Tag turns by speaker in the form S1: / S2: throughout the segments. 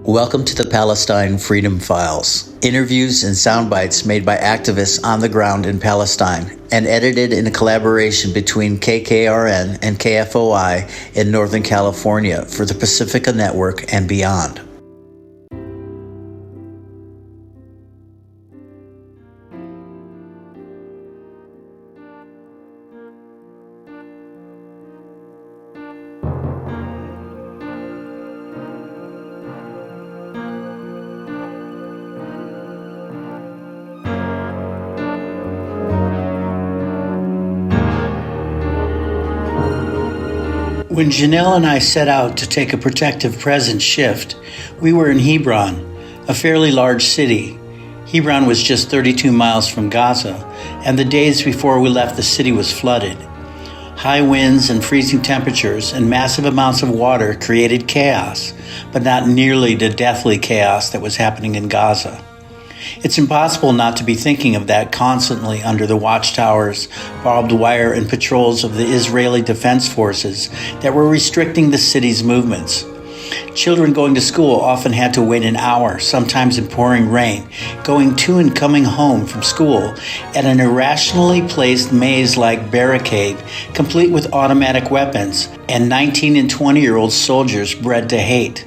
S1: Welcome to the Palestine Freedom Files. Interviews and sound bites made by activists on the ground in Palestine and edited in a collaboration between KKRN and KFOI in Northern California for the Pacifica Network and beyond. When Janelle and I set out to take a protective presence shift, we were in Hebron, a fairly large city. Hebron was just 32 miles from Gaza, and the days before we left the city was flooded. High winds and freezing temperatures and massive amounts of water created chaos, but not nearly the deathly chaos that was happening in Gaza. It's impossible not to be thinking of that constantly under the watchtowers, barbed wire, and patrols of the Israeli Defense Forces that were restricting the city's movements. Children going to school often had to wait an hour, sometimes in pouring rain, going to and coming home from school at an irrationally placed maze-like barricade, complete with automatic weapons, and 19 and 20-year-old soldiers bred to hate.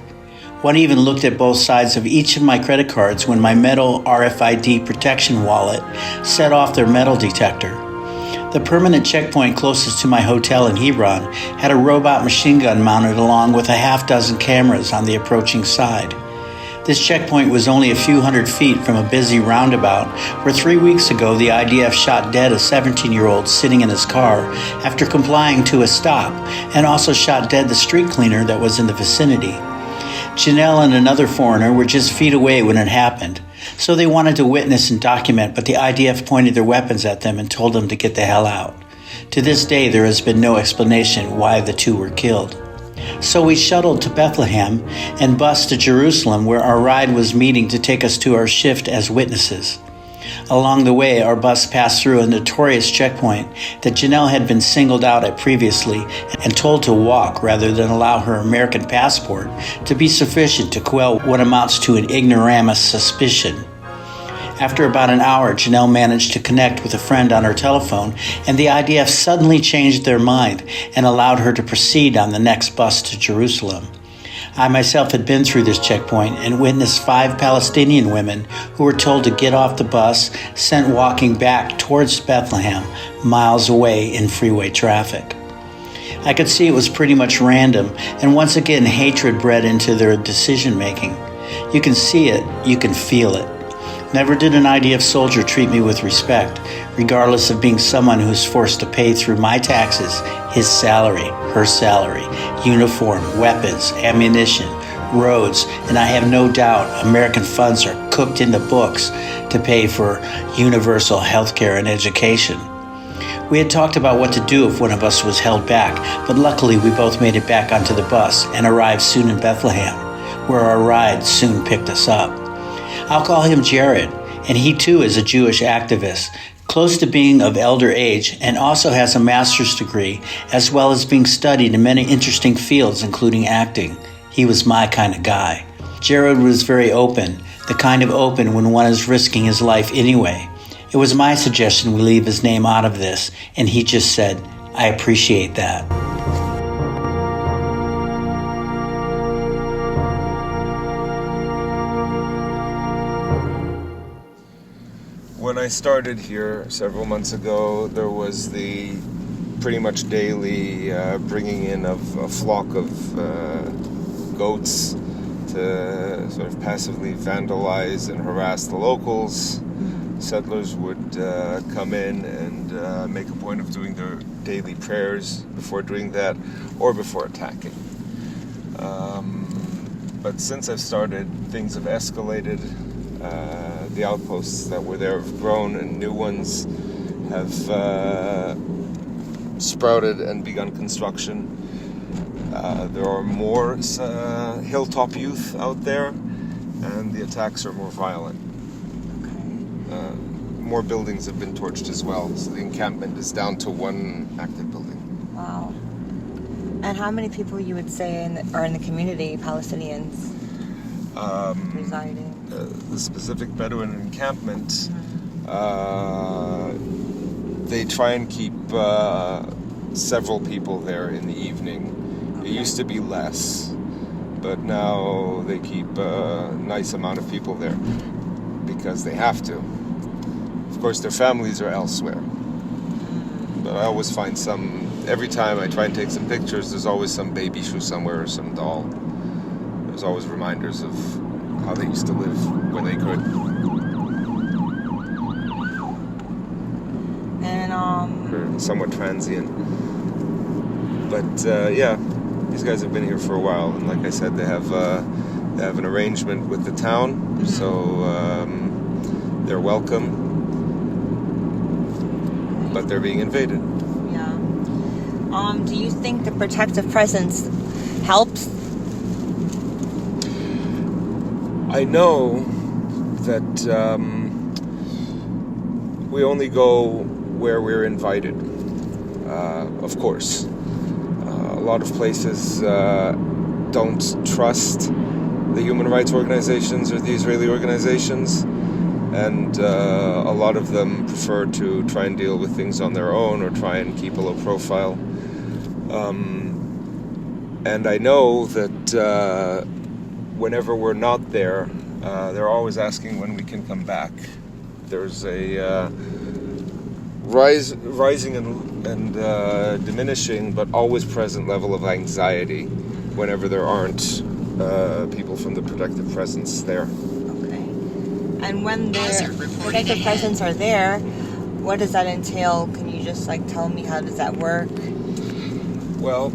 S1: One even looked at both sides of each of my credit cards when my metal RFID protection wallet set off their metal detector. The permanent checkpoint closest to my hotel in Hebron had a robot machine gun mounted along with a half dozen cameras on the approaching side. This checkpoint was only a few hundred feet from a busy roundabout where 3 weeks ago the IDF shot dead a 17-year-old sitting in his car after complying to a stop, and also shot dead the street cleaner that was in the vicinity. Janelle and another foreigner were just feet away when it happened, so they wanted to witness and document, but the IDF pointed their weapons at them and told them to get the hell out. To this day, there has been no explanation why the two were killed. So we shuttled to Bethlehem and bused to Jerusalem, where our ride was meeting to take us to our shift as witnesses. Along the way, our bus passed through a notorious checkpoint that Janelle had been singled out at previously and told to walk rather than allow her American passport to be sufficient to quell what amounts to an ignoramus suspicion. After about an hour, Janelle managed to connect with a friend on her telephone, and the IDF suddenly changed their mind and allowed her to proceed on the next bus to Jerusalem. I myself had been through this checkpoint and witnessed 5 Palestinian women who were told to get off the bus, sent walking back towards Bethlehem, miles away in freeway traffic. I could see it was pretty much random, and once again hatred bred into their decision-making. You can see it, you can feel it. Never did an IDF soldier treat me with respect, regardless of being someone who's forced to pay through my taxes his salary, her salary, uniform, weapons, ammunition, roads, and I have no doubt American funds are cooked in the books to pay for universal health care and education. We had talked about what to do if one of us was held back, but luckily we both made it back onto the bus and arrived soon in Bethlehem, where our ride soon picked us up. I'll call him Jared, and he too is a Jewish activist, close to being of elder age, and also has a master's degree, as well as being studied in many interesting fields, including acting. He was my kind of guy. Jared was very open, the kind of open when one is risking his life anyway. It was my suggestion we leave his name out of this, and he just said, "I appreciate that."
S2: When I started here several months ago, there was the pretty much daily bringing in of a flock of goats to sort of passively vandalize and harass the locals. Settlers would come in and make a point of doing their daily prayers before doing that or before attacking. But since I've started, things have escalated. The outposts that were there have grown, and new ones have sprouted and begun construction. There are more hilltop youth out there, and the attacks are more violent. More buildings have been torched as well, so the encampment is down to one active building.
S3: Wow. And how many people you would say are in the community, Palestinians? residing.
S2: The specific Bedouin encampment, they try and keep several people there in the evening. It used to be less, but now they keep a nice amount of people there because they have to. Of course, their families are elsewhere. But I always find every time I try and take some pictures, there's always some baby shoe somewhere or some doll. There's always reminders of how they used to live when they could.
S3: And
S2: They're somewhat transient. But yeah, these guys have been here for a while, and like I said, they have an arrangement with the town, so they're welcome, but they're being invaded.
S3: yeah. Do you think the protective presence helps?
S2: I know that we only go where we're invited, of course. A lot of places don't trust the human rights organizations or the Israeli organizations, and a lot of them prefer to try and deal with things on their own or try and keep a low profile. And I know that whenever we're not there, they're always asking when we can come back. There's a rising and diminishing, but always present level of anxiety whenever there aren't people from the protective presence there.
S3: Okay. And when the protective presence are there, what does that entail? Can you just tell me how does that work?
S2: Well,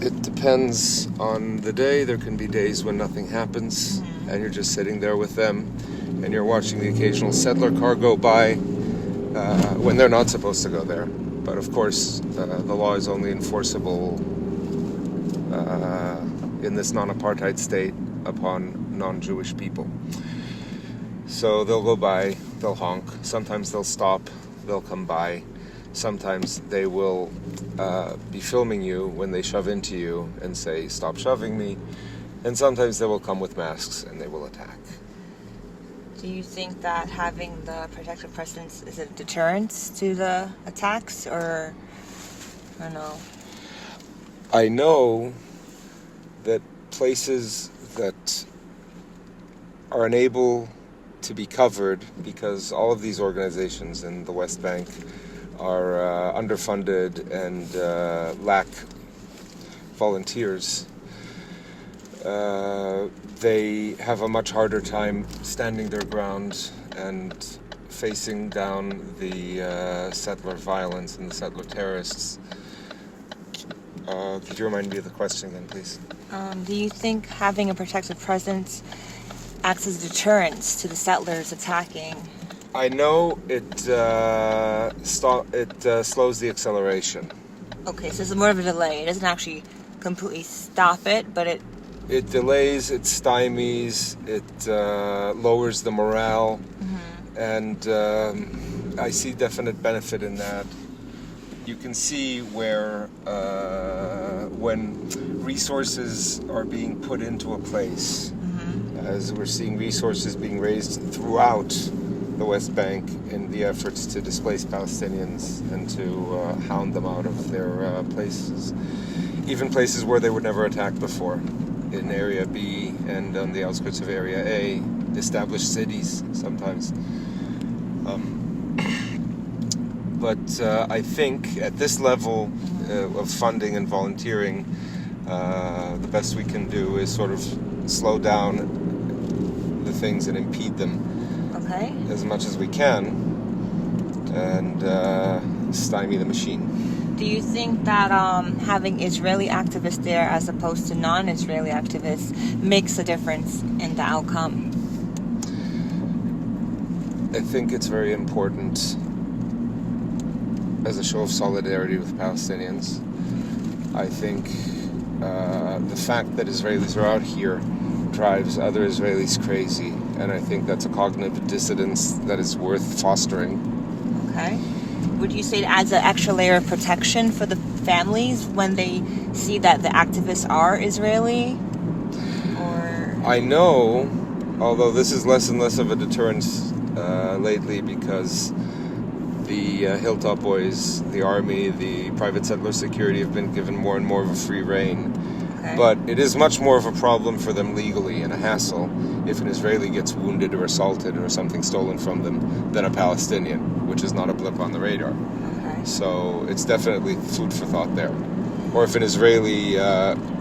S2: it depends on the day. There can be days when nothing happens, and you're just sitting there with them, and you're watching the occasional settler car go by when they're not supposed to go there. But of course, the law is only enforceable in this non-apartheid state upon non-Jewish people. So they'll go by, they'll honk, sometimes they'll stop, they'll come by. Sometimes they will be filming you when they shove into you and say, "Stop shoving me." And sometimes they will come with masks and they will attack.
S3: Do you think that having the protective presence is a deterrent to the attacks, or no?
S2: I know that places that are unable to be covered because all of these organizations in the West Bank are underfunded and lack volunteers, they have a much harder time standing their ground and facing down the settler violence and the settler terrorists. Could you remind me of the question again, please?
S3: Do you think having a protective presence acts as a deterrent to the settlers attacking?
S2: I know it slows the acceleration.
S3: Okay, so it's more of a delay. It doesn't actually completely stop it, but it
S2: delays, it stymies, it lowers the morale, and I see definite benefit in that. You can see where when resources are being put into a place, as we're seeing resources being raised throughout the West Bank in the efforts to displace Palestinians and to hound them out of their places, even places where they would never attack before, in Area B and on the outskirts of Area A, established cities sometimes. But I think at this level of funding and volunteering, the best we can do is sort of slow down the things and impede them as much as we can and stymie the machine.
S3: Do you think that having Israeli activists there as opposed to non-Israeli activists makes a difference in the outcome?
S2: I think it's very important as a show of solidarity with Palestinians. I think the fact that Israelis are out here drives other Israelis crazy, and I think that's a cognitive dissonance that is worth fostering.
S3: Okay. Would you say it adds an extra layer of protection for the families when they see that the activists are Israeli? Or
S2: I know, although this is less and less of a deterrence lately because the Hilltop Boys, the Army, the private settler security have been given more and more of a free rein.
S3: Okay.
S2: But it is much more of a problem for them legally and a hassle if an Israeli gets wounded or assaulted or something stolen from them than a Palestinian, which is not a blip on the radar.
S3: Okay.
S2: So it's definitely food for thought there. Or if an Israeli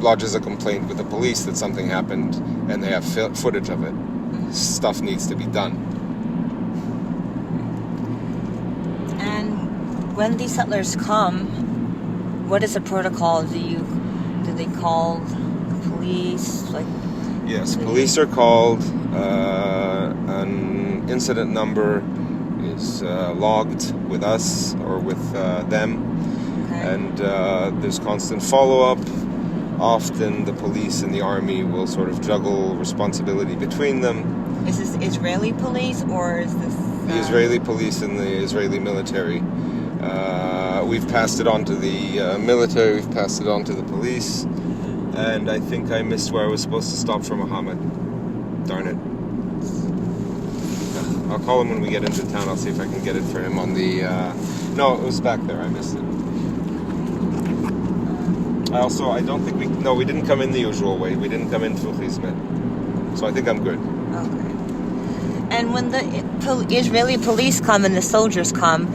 S2: lodges a complaint with the police that something happened and they have footage of it, stuff needs to be done.
S3: And when these settlers come, what is the protocol? Do they call the police?
S2: Yes, police are called. An incident number is logged with us or with them.
S3: Okay.
S2: And there's constant follow-up. Often the police and the army will sort of juggle responsibility between them.
S3: Is this Israeli police or is this...
S2: The Israeli police and the Israeli military. We've passed it on to the military, we've passed it on to the police. And I think I missed where I was supposed to stop for Mohammed. Darn it. I'll call him when we get into town. I'll see if I can get it for him on the... No, it was back there. I missed it. I don't think we... No, we didn't come in the usual way. We didn't come in through Chizmet. So I think I'm good.
S3: Okay. And when the Israeli police come and the soldiers come,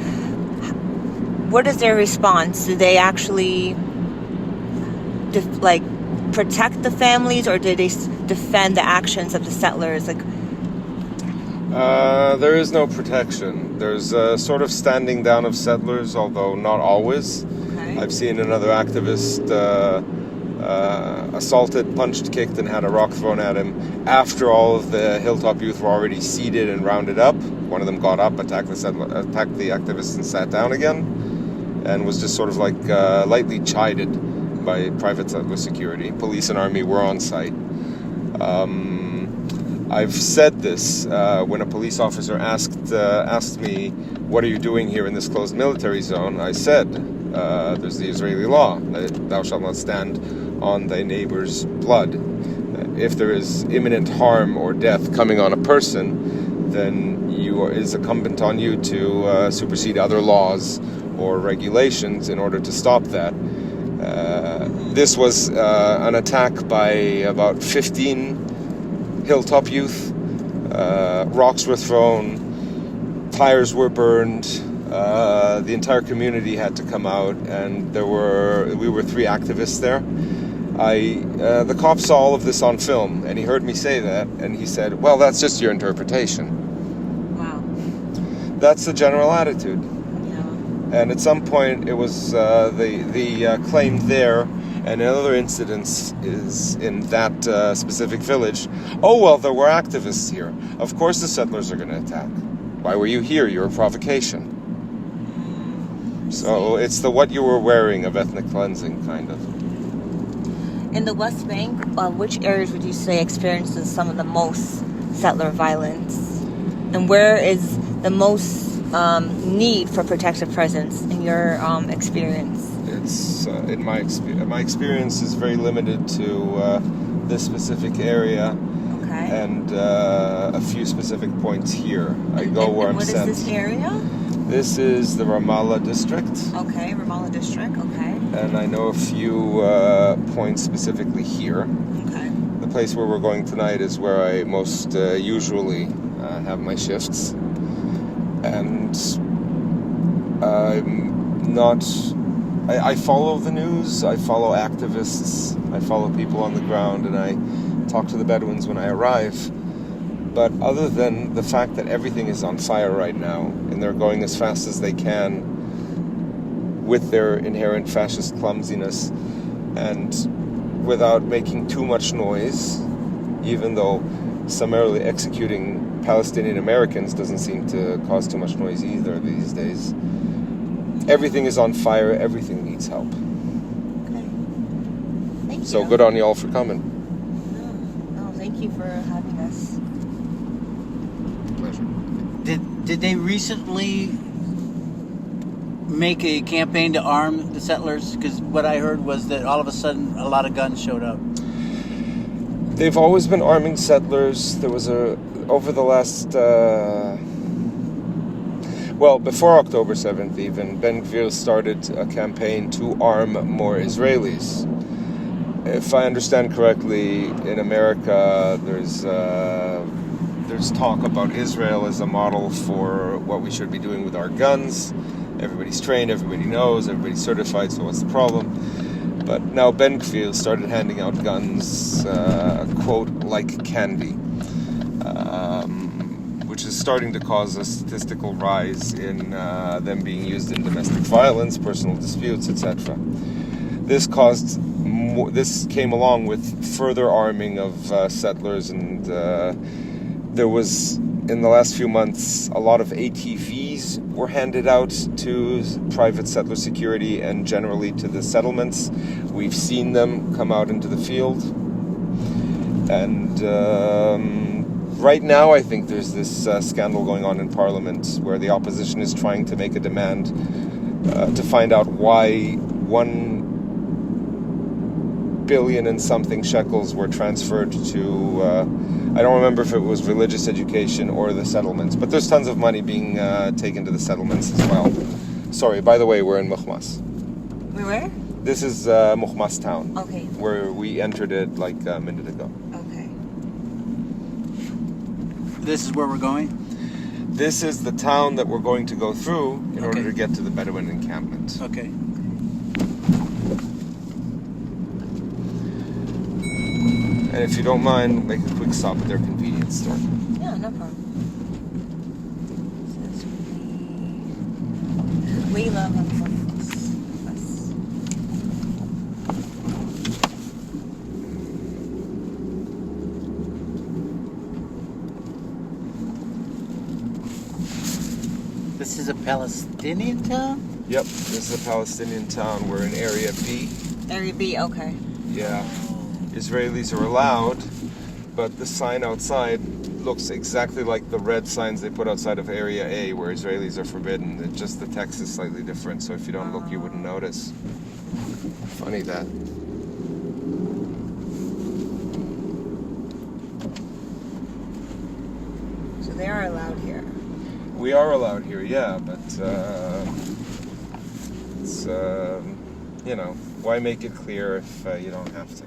S3: what is their response? Do they actually protect the families, or do they defend the actions of the settlers?
S2: There is no protection. There's a sort of standing down of settlers, although not always.
S3: Okay.
S2: I've seen another activist assaulted, punched, kicked, and had a rock thrown at him after all of the Hilltop youth were already seated and rounded up. One of them got up, attacked the activist, and sat down again, and was just sort of lightly chided by private settler security. Police and army were on site. I've said this when a police officer asked me, "What are you doing here in this closed military zone?" I said, "There's the Israeli law that thou shalt not stand on thy neighbor's blood. If there is imminent harm or death coming on a person, then it is incumbent on you to supersede other laws or regulations in order to stop that." This was an attack by about 15 Hilltop youth. Rocks were thrown, tires were burned. The entire community had to come out, and we were 3 activists there. The cop saw all of this on film, and he heard me say that, and he said, "Well, that's just your interpretation."
S3: Wow.
S2: That's the general attitude.
S3: Yeah.
S2: And at some point, it was the claim there, and in other incidents is in that specific village. "Oh, well, there were activists here. Of course the settlers are going to attack. Why were you here? You're a provocation." So it's the what you were wearing of ethnic cleansing, kind of.
S3: In the West Bank, which areas would you say experiences some of the most settler violence? And where is the most need for protective presence in your experience?
S2: It's in my experience is very limited to this specific area.
S3: Okay.
S2: And a few specific points here. I go where I'm sent.
S3: What is this area?
S2: This is the Ramallah district.
S3: Okay, Ramallah district. Okay.
S2: And I know a few points specifically here.
S3: Okay.
S2: The place where we're going tonight is where I most usually have my shifts. And I'm not... I follow the news, I follow activists, I follow people on the ground, and I talk to the Bedouins when I arrive. But other than the fact that everything is on fire right now, and they're going as fast as they can with their inherent fascist clumsiness, and without making too much noise, even though summarily executing Palestinian Americans doesn't seem to cause too much noise either these days. Everything is on fire, everything needs help.
S3: Okay. Thank you.
S2: So good on y'all for coming.
S3: No, thank you for having us.
S2: Pleasure.
S1: Did they recently make a campaign to arm the settlers? Because what I heard was that all of a sudden a lot of guns showed up.
S2: They've always been arming settlers. There was over the last, before October 7th even, Ben Gvir started a campaign to arm more Israelis. If I understand correctly, in America, there's talk about Israel as a model for what we should be doing with our guns. Everybody's trained, everybody knows, everybody's certified, so what's the problem? But now Ben Gvir started handing out guns, quote, like candy, which is starting to cause a statistical rise in them being used in domestic violence, personal disputes, etc. This came along with further arming of settlers, and there was, in the last few months, a lot of ATVs were handed out to private settler security and generally to the settlements. We've seen them come out into the field. And right now, I think there's this scandal going on in Parliament where the opposition is trying to make a demand to find out why 1 billion and something shekels were transferred to, I don't remember if it was religious education or the settlements, but there's tons of money being taken to the settlements as well. Sorry, by the way, we're in Mukhmas.
S3: We were?
S2: This is Mukhmas town.
S3: Okay.
S2: Where we entered it like a minute ago.
S3: Okay.
S1: This is where we're going?
S2: This is the town that we're going to go through in order to get to the Bedouin encampment.
S1: Okay.
S2: And if you don't mind, make a quick stop at their convenience store.
S3: Yeah, no problem. We love them.
S1: This is a Palestinian town?
S2: Yep, this is a Palestinian town. We're in Area B.
S3: Area B, okay.
S2: Yeah. Israelis are allowed, but the sign outside looks exactly like the red signs they put outside of Area A, where Israelis are forbidden. It's just the text is slightly different, so if you don't look, you wouldn't notice. Funny that.
S3: So they are allowed here.
S2: We are allowed here, yeah, but it's, why make it clear if you don't have to?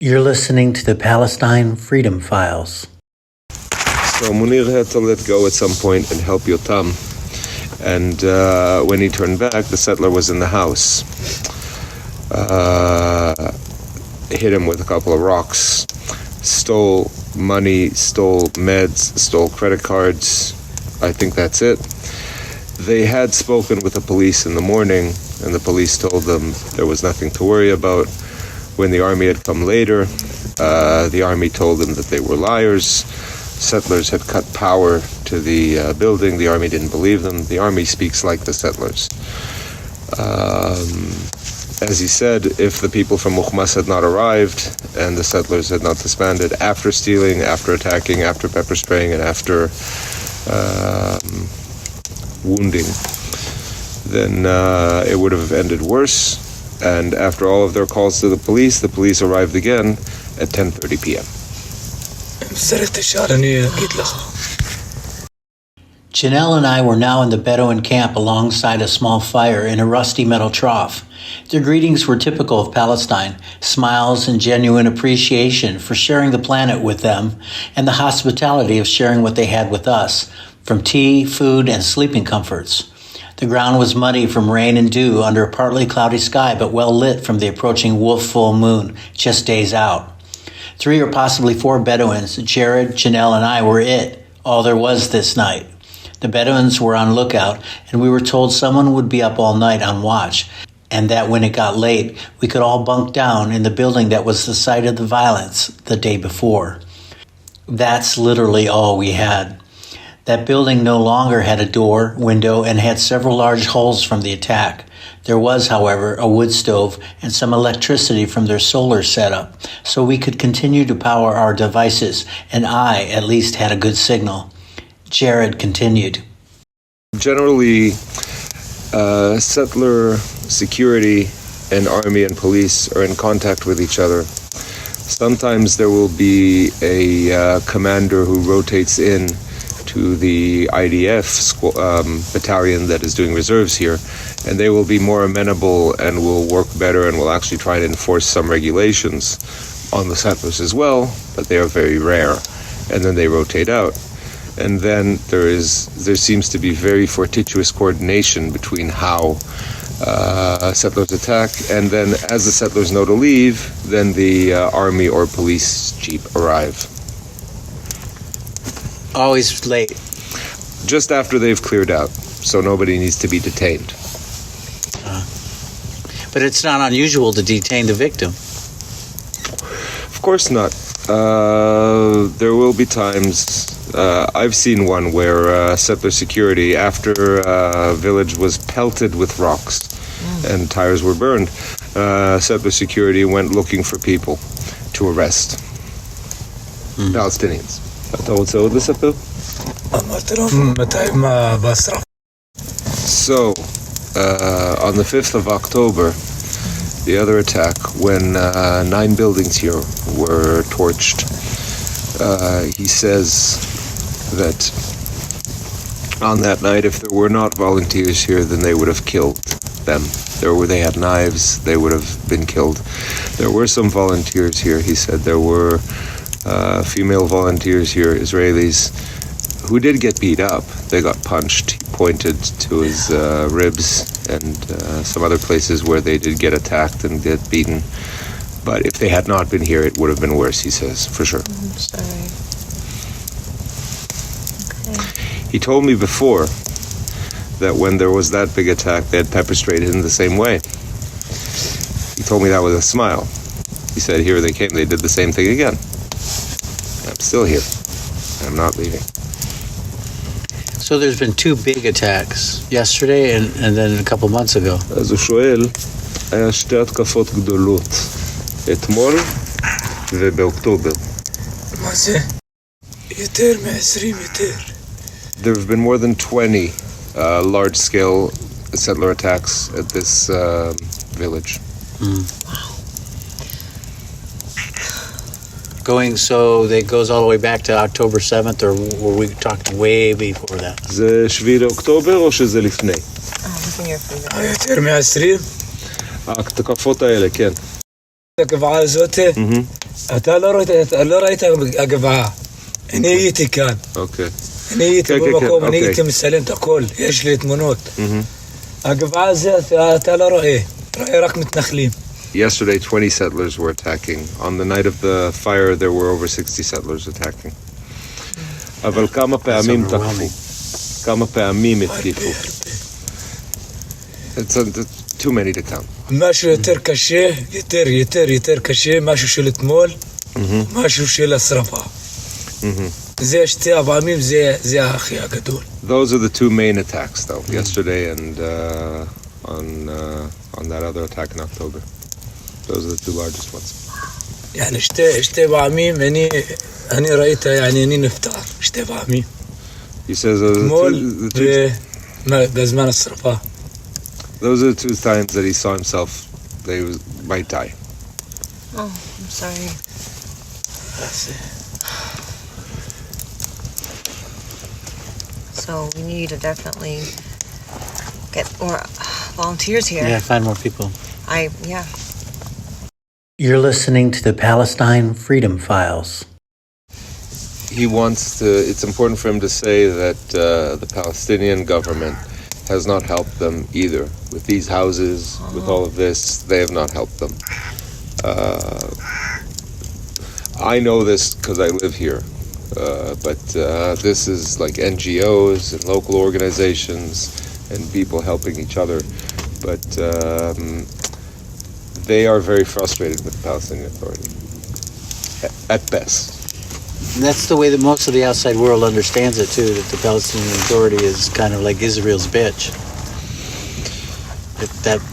S1: You're listening to the Palestine Freedom Files.
S2: So Munir had to let go at some point and help Yotam. And when he turned back, the settler was in the house. Hit him with a couple of rocks. Stole money, stole meds, stole credit cards. I think that's it. They had spoken with the police in the morning, and the police told them there was nothing to worry about. When the army had come later, the army told them that they were liars. Settlers had cut power to the building. The army didn't believe them. The army speaks like the settlers. As he said, if the people from Mukhmas had not arrived and the settlers had not disbanded after stealing, after attacking, after pepper spraying, and after wounding, then it would have ended worse. And after all of their calls to the police arrived again at 10:30 p.m.
S1: Janelle and I were now in the Bedouin camp alongside a small fire in a rusty metal trough. Their greetings were typical of Palestine, smiles and genuine appreciation for sharing the planet with them, and the hospitality of sharing what they had with us, from tea, food, and sleeping comforts. The ground was muddy from rain and dew under a partly cloudy sky, but well lit from the approaching wolf full moon, just days out. 3 or possibly 4 Bedouins, Jared, Janelle, and I were it, all there was this night. The Bedouins were on lookout, and we were told someone would be up all night on watch, and that when it got late, we could all bunk down in the building that was the site of the violence the day before. That's literally all we had. That building no longer had a door, window, and had several large holes from the attack. There was, however, a wood stove and some electricity from their solar setup, so we could continue to power our devices, and I, at least, had a good signal. Jared continued.
S2: Generally, settler security and army and police are in contact with each other Sometimes there will be a commander who rotates in to the IDF battalion that is doing reserves here, and they will be more amenable and will work better and will actually try to enforce some regulations on the settlers as well, but they are very rare. And then they rotate out. And then there seems to be very fortuitous coordination between how settlers attack, and then as the settlers know to leave, then the army or police jeep arrive.
S1: Always late.
S2: Just after they've cleared out, so nobody needs to be detained.
S1: But it's not unusual to detain the victim.
S2: Of course not. There will be times, I've seen one where settler security, after a village was pelted with rocks and tires were burned, settler security went looking for people to arrest. Palestinians. אתה רוצה עוד לספר?
S4: אמרתי להם מתי מה בשרף.
S2: So, on the 5th of October, the other attack, when 9 buildings here were torched, he says that on that night, if there were not volunteers here, then they would have killed them. They had knives, they would have been killed. There were some volunteers here, he said. There were female volunteers here, Israelis, who did get beat up. They got punched. He pointed to his ribs and some other places where they did get attacked and get beaten. But if they had not been here, it would have been worse, he says, for sure.
S3: I'm sorry. Okay.
S2: He told me before that when there was that big attack, they had pepper sprayed in the same way. He told me that with a smile. He said, here they came, they did the same thing again. I'm still here. I'm not leaving.
S1: So there's been 2 big attacks, yesterday and then a couple months ago.
S2: אז הוא שואל, היה שתי התקפות גדולות, אתמול ובאוקטובר.
S4: מה זה? יותר מ-20 יותר.
S2: There have been more than 20 large-scale settler attacks at this village.
S1: So that goes all the way back to October 7th, or were we talking way before that?
S2: זה 7 לאוקטובר או שזה לפני?
S3: What's in your finger?
S4: יותר מ-20?
S2: ההתקפות האלה, כן.
S4: הגבעה הזאת, אתה לא ראית הגבעה. אני הייתי כאן.
S2: אוקיי.
S4: אני הייתי
S2: כן,
S4: במקום,
S2: כן,
S4: אני
S2: אוקיי.
S4: הייתי מצלם את הכל, יש לי תמונות. הגבעה הזאת אתה לא רואה, רואה רק מתנחלים.
S2: Yesterday, 20 settlers were attacking. On the night of the fire, there were over 60 settlers attacking. אבל כמה פעמים תקפו? כמה פעמים התקיפו? It's too many to count.
S4: משהו יותר קשה, יותר קשה, משהו של אתמול, משהו של השרפה. זה שתי הפעמים, זה הכי הגדול.
S2: Those are the 2 main attacks, though. Yesterday and on that other attack in October. Those are the 2 largest ones.
S4: يعني שתי פעמים, אני ראית, يعني אני נפטר, שתי פעמים.
S2: He says
S4: אתמול בזמן השרפה.
S2: those are the 2 times that he saw himself they might die.
S3: Oh, I'm sorry. So we need to definitely get more volunteers here.
S1: Yeah, find more people.
S3: Yeah.
S1: You're listening to the Palestine Freedom Files.
S2: He wants to, it's important for him to say that the Palestinian government has not helped them either. With these houses, with all of this, they have not helped them. I know this because I live here, but this is like NGOs and local organizations and people helping each other. But they are very frustrated with the Palestinian Authority, at best.
S1: And that's the way that most of the outside world understands it, too, that the Palestinian Authority is kind of like Israel's bitch.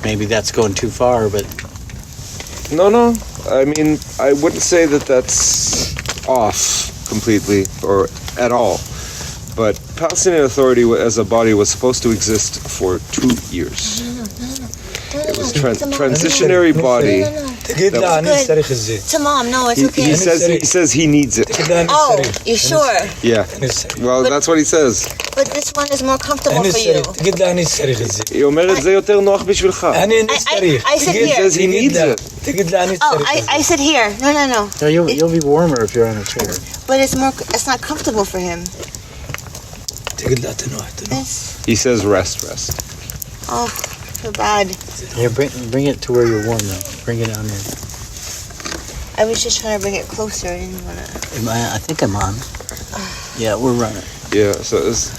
S1: Maybe that's going too far, but...
S2: No. I mean, I wouldn't say that that's off completely or at all. But Palestinian Authority as a body was supposed to exist for 2 years. It was transitionary body
S4: تقول له أنا استريح الزيت.
S3: To mom, no, it's okay.
S2: He says he needs it.
S4: تقول له أنا
S3: Oh,
S4: استريح.
S3: you sure?
S2: Yeah.
S4: أنا استريح.
S2: Well, that's what he says.
S3: But this one is more comfortable
S4: أنا
S3: for
S4: استريح.
S3: you.
S4: تقول له أنا استريح الزيت.
S2: היא אומרת זה יותר נוח בשבילך.
S4: أنا استريح.
S3: I said
S2: He
S3: here.
S2: says he needs it.
S4: تقول له أنا
S3: Oh,
S4: استريح.
S3: I said here. No.
S1: No, you'll be warmer if you're on a chair.
S3: But it's not comfortable for him.
S4: تقول له تنوح.
S3: It's,
S2: He says rest.
S3: oh, so bad.
S1: Here, bring it to where you're warm now. Bring it down there.
S3: I was just trying to bring it closer. I didn't want to.
S1: I think I'm on. Yeah, we're running.
S2: Yeah, so it's...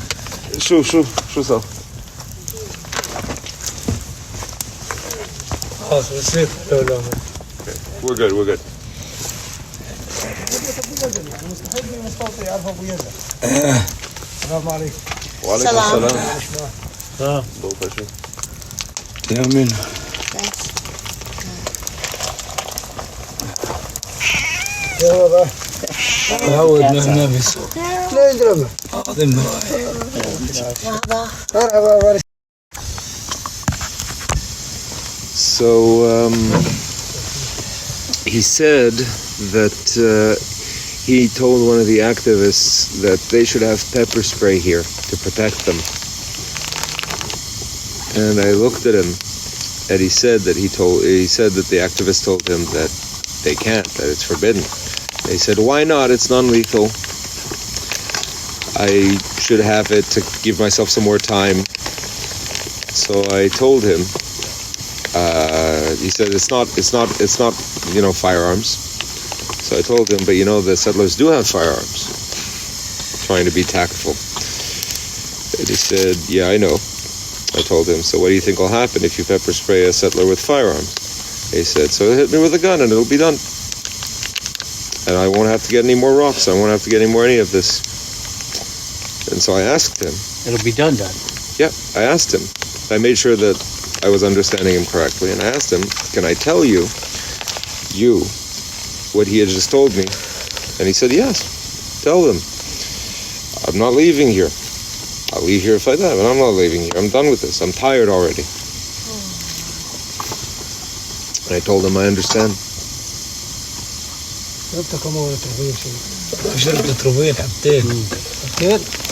S2: شو صار؟
S4: خلاص بسيط. لا.
S2: We're good.
S4: السلام عليكم.
S2: وعليكم
S3: سلام.
S2: السلام.
S4: يا من. يا بابا. عودنا النبي سوق. لا يضربه. هذا مرحبا.
S2: So he said that he told one of the activists that they should have pepper spray here to protect them. And I looked at him, and he said that the activist told him that they can't, that it's forbidden. They said, why not? It's non-lethal. I should have it to give myself some more time. So I told him. He said it's not firearms. So I told him, but the settlers do have firearms. Trying to be tactful. And he said, yeah, I know. I told him, so what do you think will happen if you pepper spray a settler with firearms? He said, so hit me with a gun and it'll be done. And I won't have to get any more rocks. I won't have to get any of this. And so I asked him.
S1: It'll be done.
S2: Yeah, I asked him. I made sure that I was understanding him correctly, and I asked him, can I tell you, what he had just told me? And he said, yes, tell them. I'm not leaving here. I'll leave here if I die, but I'm not leaving here. I'm done with this. I'm tired already. And I told him, I understand.
S4: شربت تروبين حبتين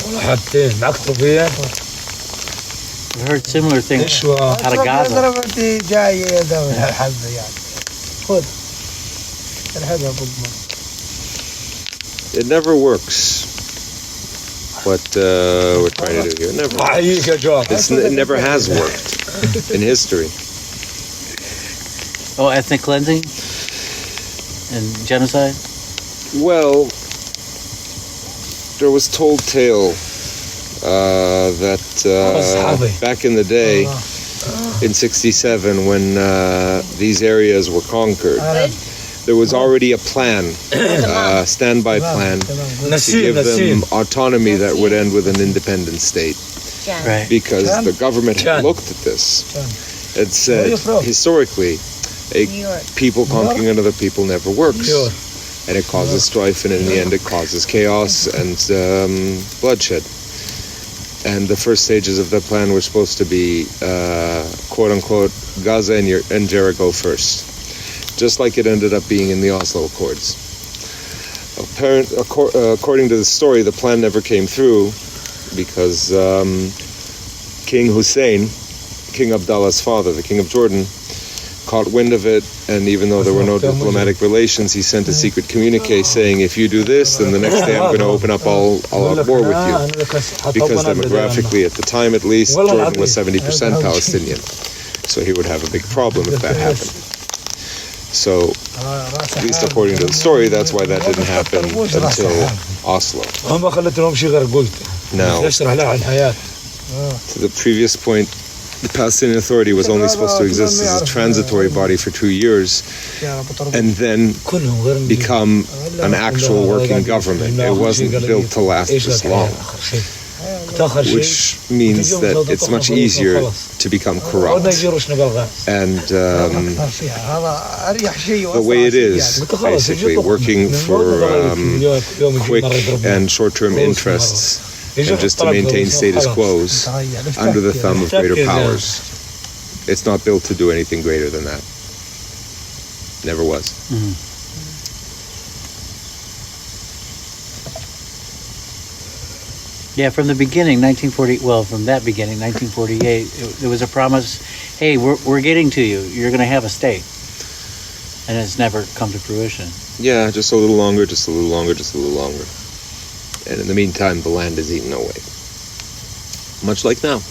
S4: ولا حبتين معك تروبين
S1: I've heard similar things out of Gaza.
S4: ضربتي جاية دولة الحبة يعني خذ الحبة بضمن.
S2: It never works. What we're trying to do here. It never works.
S4: أحييك يا جواب.
S2: It never has worked in history.
S1: Oh, ethnic cleansing and genocide?
S2: Well, there was told tale that back in the day, in 67, when these areas were conquered, there was already a plan, a standby plan, to give them autonomy that would end with an independent state.
S1: Right.
S2: Because the government had looked at this and said, historically, people conquering another people never works. And it causes strife, and in the end it causes chaos and bloodshed. And the first stages of the plan were supposed to be, quote-unquote, Gaza and Jericho first. Just like it ended up being in the Oslo Accords. According to the story, the plan never came through because King Hussein, King Abdallah's father, the King of Jordan, caught wind of it, and even though there were no diplomatic relations, he sent a secret communique saying, if you do this, then the next day I'm going to open up all out war with you. Because demographically, at the time at least, Jordan was 70% Palestinian. So he would have a big problem if that happened. So, at least according to the story, that's why that didn't happen until Oslo. Now, to the previous point, the Palestinian Authority was only supposed to exist as a transitory body for 2 years and then become an actual working government. It wasn't built to last this long, which means that it's much easier to become corrupt. And the way it is, basically, working for quick and short-term interests and just to maintain status quos under the thumb of greater powers. It's not built to do anything greater than that. Never was.
S1: Yeah, from the beginning, 1940. Well, from that beginning, 1948, there was a promise. Hey, we're getting to you. You're going to have a state, and it's never come to fruition.
S2: Yeah, just a little longer, just a little longer, just a little longer. And in the meantime, the land is eaten away. Much like now.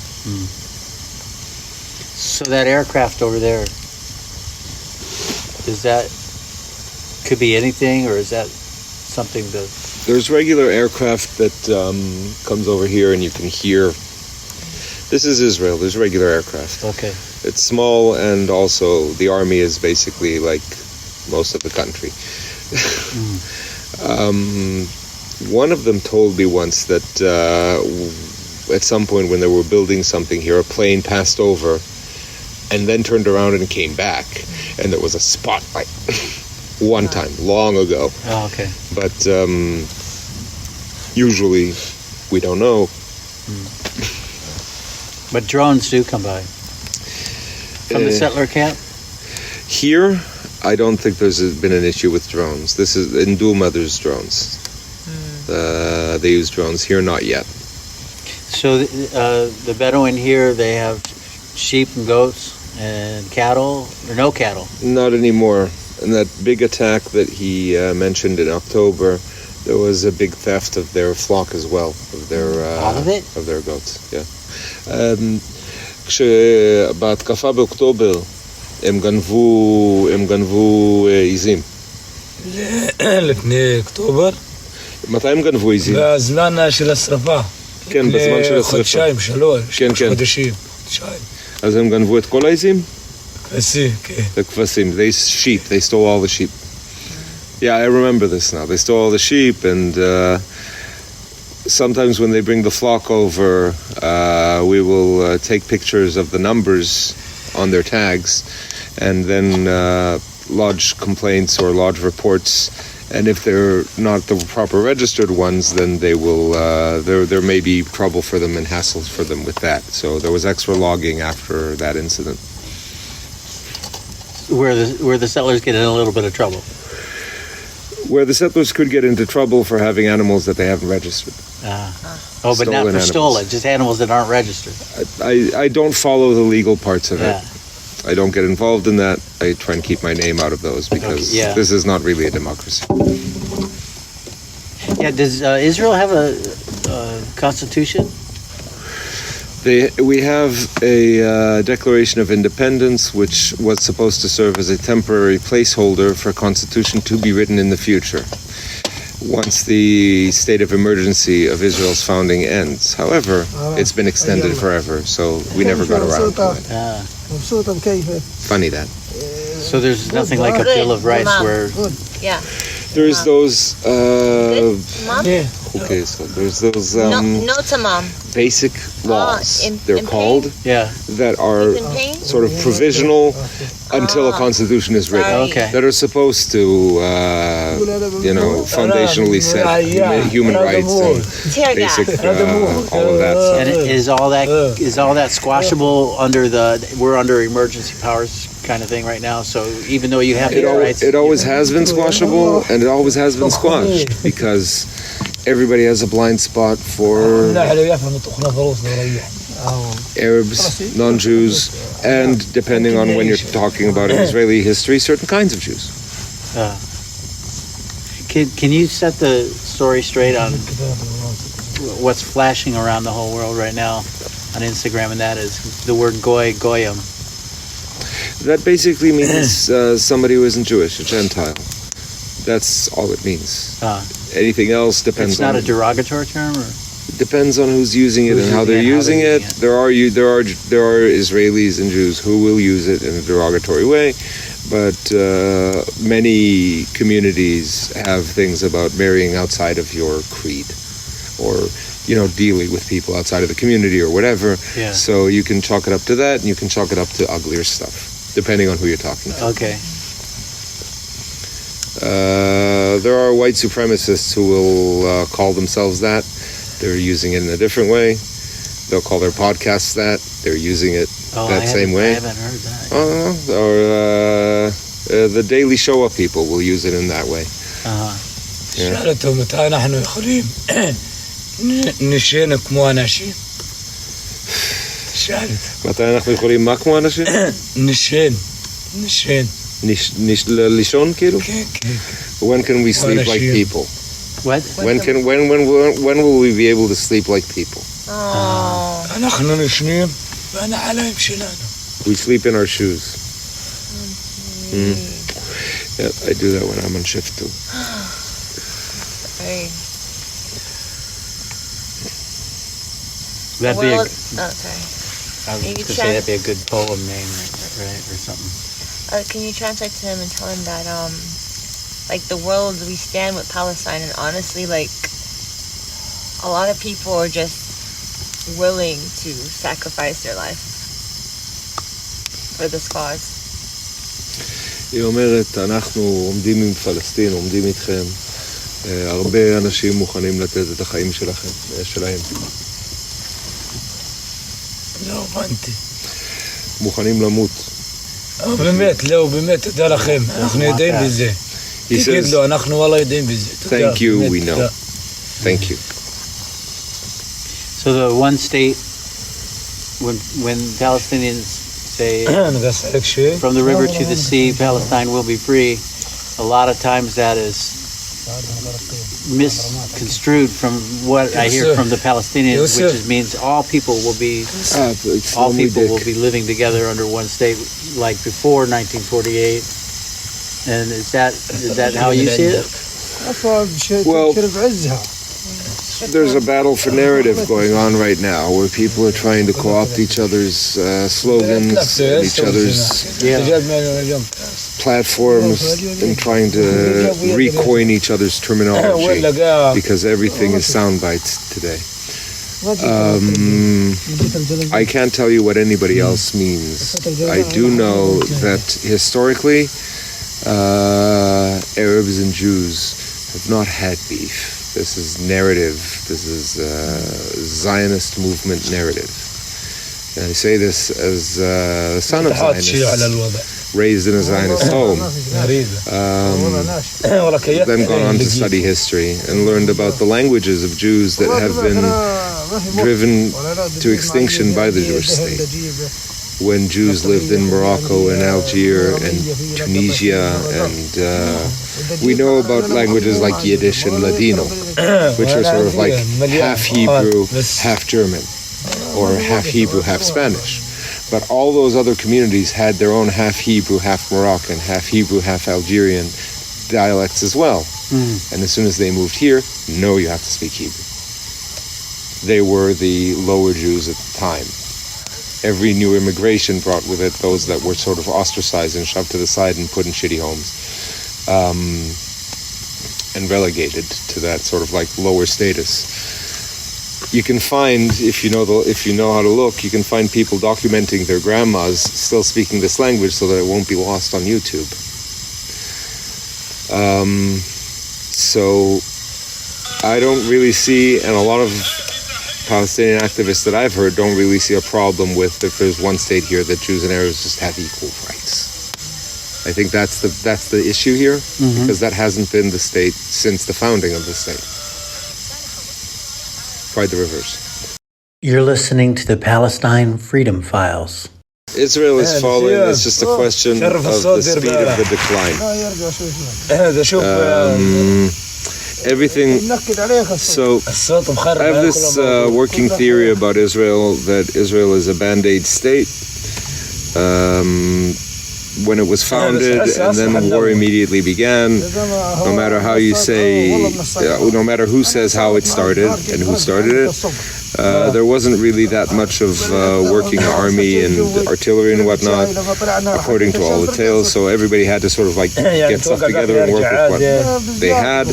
S1: So that aircraft over there, is that could be anything, or is that something that?
S2: There's regular aircraft that comes over here and you can hear. This is Israel. There's regular aircraft.
S1: Okay.
S2: It's small, and also the army is basically like most of the country. One of them told me once that at some point when they were building something here, a plane passed over and then turned around and came back, and there was a spotlight. One time, long ago.
S1: Oh, okay.
S2: But usually we don't know.
S1: But drones do come by from the settler camp.
S2: Here, I don't think there's been an issue with drones. This is in Duma. There's drones. They use drones here, not yet.
S1: So the Bedouin here, they have sheep and goats and cattle, or no cattle.
S2: Not anymore. In that big attack that he mentioned in October, there was a big theft of their flock as well, of their
S1: all of it?
S2: of their goats. Yeah. כשבהתקפה באוקטובר הם גנבו עיזים.
S4: לפני אוקטובר?
S2: מתי הם גנבו עיזים?
S4: בזמן של השרפה.
S2: כן, בזמן של השרפה.
S4: חודשיים, שלוש חודשים.
S2: אז הם גנבו את כל העיזים?
S4: כבשים, כן.
S2: The kvasim, they stole all the sheep. Yeah, I remember this now. They stole all the sheep, and sometimes when they bring the flock over, we will take pictures of the numbers on their tags, and then lodge complaints or lodge reports. And if they're not the proper registered ones, then they will. There may be trouble for them and hassles for them with that. So there was extra logging after that incident.
S1: Where the settlers get in a little bit of trouble.
S2: Where the settlers could get into trouble for having animals that they haven't registered.
S1: But not for
S2: animals.
S1: stolen, just animals that aren't registered.
S2: I don't follow the legal parts of
S1: Yeah.
S2: it. I don't get involved in that. I try and keep my name out of those because this is not really a democracy.
S1: Yeah, does Israel have a constitution?
S2: We have a Declaration of Independence, which was supposed to serve as a temporary placeholder for a constitution to be written in the future, once the state of emergency of Israel's founding ends. However, it's been extended forever, so we never got around to it. Funny that.
S1: So there's nothing like a Bill of Rights where...
S3: Yeah.
S2: There's those...
S3: Mom?
S2: Okay, so there's those
S3: no to mom.
S2: basic laws, they're
S3: in
S2: called,
S1: Yeah.
S2: that are
S3: In pain?
S2: sort of provisional until a constitution is written.
S3: Sorry.
S1: Okay.
S2: That are supposed to, foundationally set human rights and
S3: Tear gas.
S2: basic, all of that
S1: And
S2: stuff.
S1: is all that squashable under we're under emergency powers kind of thing right now? So even though you have the rights...
S2: It always has been squashable, and it always has been squashed, because everybody has a blind spot for Arabs, non-Jews, and depending on when you're talking about in Israeli history, certain kinds of Jews.
S1: Can you set the story straight on what's flashing around the whole world right now on Instagram, and that is the word goyim?
S2: That basically means somebody who isn't Jewish, a Gentile. That's all it means. Anything else depends.
S1: It's not a derogatory term, or?
S2: Depends on who's using it and how they're using it. There are Israelis and Jews who will use it in a derogatory way, but many communities have things about marrying outside of your creed, or dealing with people outside of the community or whatever.
S1: Yeah.
S2: So you can chalk it up to that, and you can chalk it up to uglier stuff, depending on who you're talking to.
S1: Okay.
S2: There are white supremacists who will call themselves that. They're using it in a different way. They'll call their podcasts that. They're using it that same way.
S1: I haven't heard that.
S2: The daily show up people will use it in that way.
S4: שאלתهم מתי אנחנו יכולים נשן כמו אנשים? שאלת.
S2: מתי אנחנו יכולים מה כמו אנשים?
S4: נשן.
S2: לישון כאילו?
S4: כן, כן.
S2: When can we sleep like people?
S1: What?
S2: When will we be able to sleep like people?
S4: אנחנו נשנים והנעליים שלנו.
S2: We sleep in our shoes. Yeah, I do that when I'm on shift too.
S3: Right.
S1: That'd be
S3: Well,
S1: a,
S3: sorry.
S1: I was
S3: Maybe
S1: going to say that'd be a good poem name, right, or something.
S3: Can you translate to him and tell him that, like, the world we stand with Palestine, and honestly, like, a lot of people are just willing to sacrifice their life for this cause.
S2: היא אומרת, אנחנו עומדים עם פלסטין, עומדים איתכם. הרבה אנשים מוכנים לתת את החיים שלהם.
S4: לא הבנתי.
S2: מוכנים למות.
S4: באמת, לא, באמת, תודה לכם. אנחנו יודעים בזה. תגיד לו, אנחנו וואלה יודעים בזה.
S2: Thank you, we know. Thank you.
S1: So the one state, when Palestinians say from the river to the sea, Palestine will be free, a lot of times that is misconstrued from what I hear from the Palestinians, which means all people will be living together under one state, like before 1948. And is that how you see it?
S2: Well, there's a battle for narrative going on right now where people are trying to co-opt each other's slogans, and each other's platforms, and trying to recoin each other's terminology because everything is sound bites today. I can't tell you what anybody else means. I do know that historically, Arabs and Jews have not had beef. This is narrative. This is Zionist movement narrative. And I say this as a son of Zionists, raised in a Zionist home, then gone on to study history and learned about the languages of Jews that have been driven to extinction by the Jewish state. When Jews lived in Morocco and Algeria and Tunisia, and we know about languages like Yiddish and Ladino, which are sort of like half Hebrew, half German, or half Hebrew, half Spanish. But all those other communities had their own half Hebrew, half Moroccan, half Hebrew, half Algerian dialects as well. And as soon as they moved here, no, you have to speak Hebrew. They were the lower Jews at the time. Every new immigration brought with it those that were sort of ostracized and shoved to the side and put in shitty homes, and relegated to that sort of like lower status. You can find, if you know how to look, you can find people documenting their grandmas still speaking this language so that it won't be lost on YouTube. So I don't really see, and a lot of Palestinian activists that I've heard don't really see a problem with if there's one state here that Jews and Arabs just have equal rights. I think that's the issue here, because that hasn't been the state since the founding of the state. Quite the reverse.
S1: You're listening to the Palestine Freedom Files.
S2: Israel is falling. It's just a question of the speed of the decline. Everything. So I have this working theory about Israel, that Israel is a band-aid state. When it was founded, and then the war immediately began, no matter how you say, no matter who says how it started and who started it, there wasn't really that much of working army and artillery and whatnot, according to all the tales. So everybody had to sort of like get stuff together and work with what they had.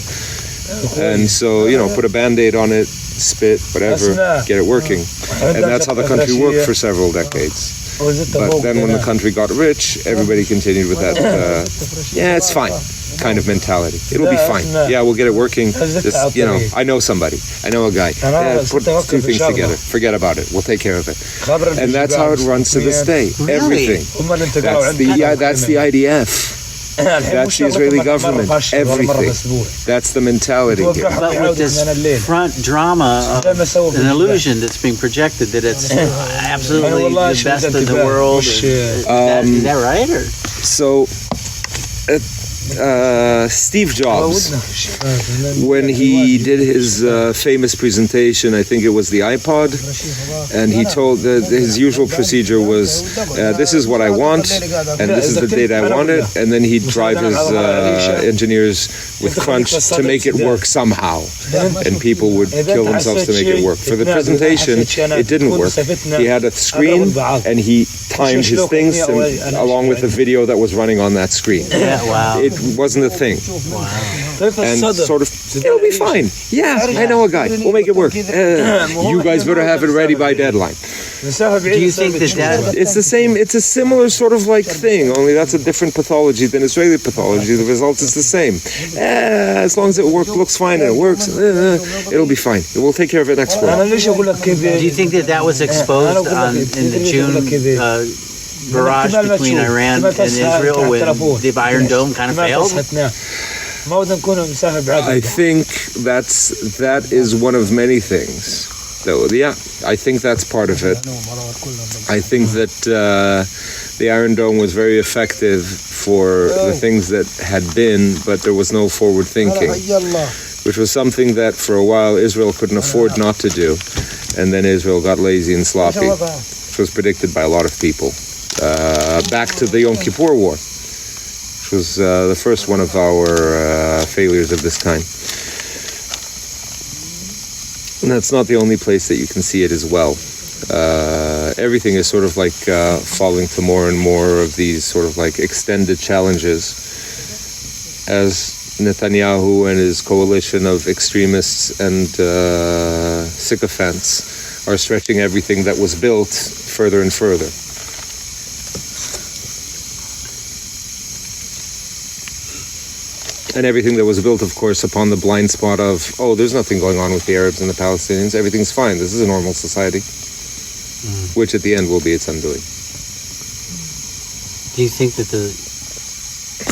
S2: And so, put a band-aid on it, spit, whatever, get it working. And that's how the country worked for several decades. But then when the country got rich, everybody continued with that, it's fine kind of mentality. It'll be fine. Yeah, we'll get it working. Just, I know somebody. I know a guy. Put two things together. Forget about it. We'll take care of it. And that's how it runs to this day. Everything. That's the IDF. That's the Israeli government. Everything. That's the mentality here.
S1: But with this front drama of an illusion that's being projected that it's absolutely the best of the world. Is that right? Or?
S2: So, Steve Jobs, when he did his famous presentation, I think it was the iPod, and he told that his usual procedure was, this is what I want, and this is the date I want it, and then he'd drive his engineers with crunch to make it work somehow, and people would kill themselves to make it work. For the presentation, it didn't work. He had a screen, and he timed his things along with the video that was running on that screen.
S1: Yeah, wow.
S2: It wasn't a thing. And sort of, it'll be fine. Yeah, I know a guy. We'll make it work. You guys better have it ready by deadline.
S1: Do you think that
S2: It's the same, it's a similar sort of like thing, only that's a different pathology than Israeli pathology. The result is the same. As long as it looks fine and it works, it'll be fine. We'll take care of it next quarter.
S1: do you think that was exposed in the June barrage between Iran and Israel when the Iron Dome kind of failed?
S2: I think that is one of many things. So, yeah, I think that's part of it. I think that the Iron Dome was very effective for the things that had been, but there was no forward thinking, which was something that for a while Israel couldn't afford not to do. And then Israel got lazy and sloppy, which was predicted by a lot of people. Back to the Yom Kippur War, which was the first one of our failures of this kind. And that's not the only place that you can see it as well. Everything is sort of like falling to more and more of these sort of like extended challenges as Netanyahu and his coalition of extremists and sycophants are stretching everything that was built further and further. And everything that was built, of course, upon the blind spot of, oh, there's nothing going on with the Arabs and the Palestinians. Everything's fine. This is a normal society, which at the end will be its undoing.
S1: Do you think that the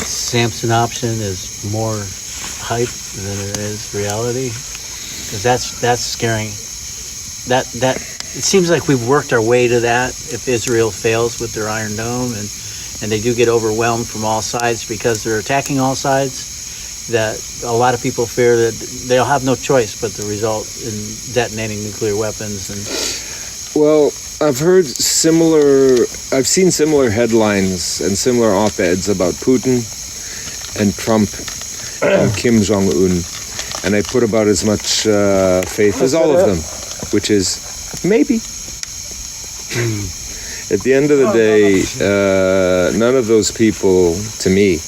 S1: Samson option is more hype than it is reality? Because that's scaring. That it seems like we've worked our way to that. If Israel fails with their Iron Dome and they do get overwhelmed from all sides because they're attacking all sides, that a lot of people fear that they'll have no choice but to result in detonating nuclear weapons. And
S2: well, I've seen similar headlines and similar op-eds about Putin and Trump and Kim Jong-un, and I put about as much faith as all of them, which is maybe. At the end of the day, none of those people, to me,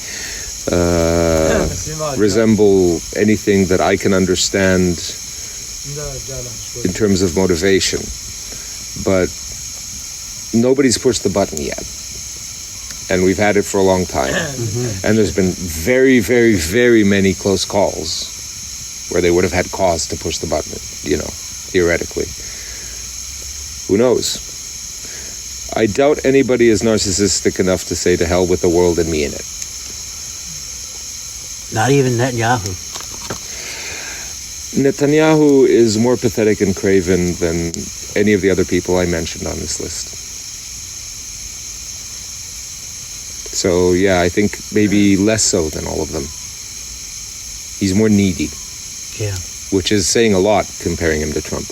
S2: resemble anything that I can understand in terms of motivation. But nobody's pushed the button yet. And we've had it for a long time. And there's been very, very, very many close calls where they would have had cause to push the button, theoretically. Who knows? I doubt anybody is narcissistic enough to say to hell with the world and me in it.
S1: not even Netanyahu.
S2: Netanyahu is more pathetic and craven than any of the other people I mentioned on this list. So, yeah, I think maybe less so than all of them. He's more needy.
S1: Yeah.
S2: Which is saying a lot comparing him to Trump.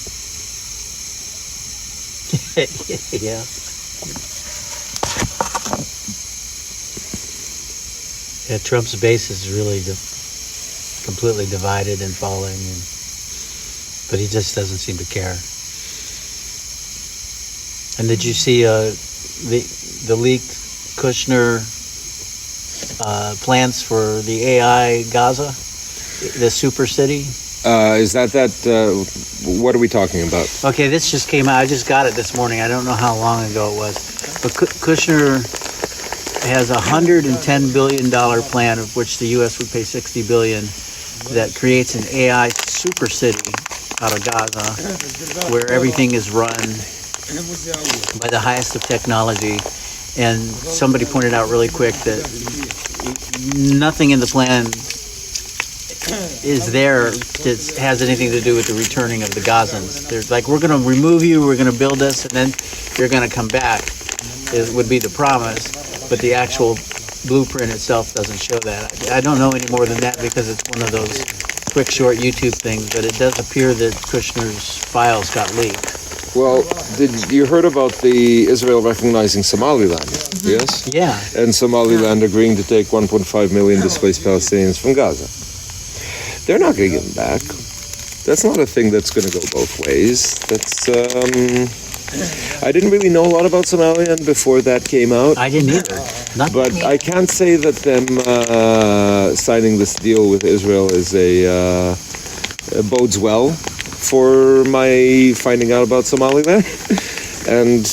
S1: Yeah. Yeah, Trump's base is really completely divided and falling, but he just doesn't seem to care. And did you see the leaked Kushner plans for the AI Gaza, the super city?
S2: Is that what are we talking about?
S1: Okay, this just came out. I just got it this morning. I don't know how long ago it was. But Kushner has a $110 billion plan, of which the U.S. would pay $60 billion, that creates an AI super city out of Gaza, where everything is run by the highest of technology. And somebody pointed out really quick that nothing in the plan is there that has anything to do with the returning of the Gazans. They're like, we're going to remove you, we're going to build this, and then you're going to come back. It would be the promise, but the actual blueprint itself doesn't show that. I don't know any more than that because it's one of those quick, short YouTube things, but it does appear that Kushner's files got leaked.
S2: Well, did you heard about the Israel recognizing Somaliland? Yes?
S1: Yeah.
S2: And Somaliland agreeing to take 1.5 million displaced Palestinians from Gaza. They're not going to give them back. That's not a thing that's going to go both ways. That's, I didn't really know a lot about Somaliland before that came out.
S1: I didn't either.
S2: But I can't say that them signing this deal with Israel is bodes well for my finding out about Somaliland. And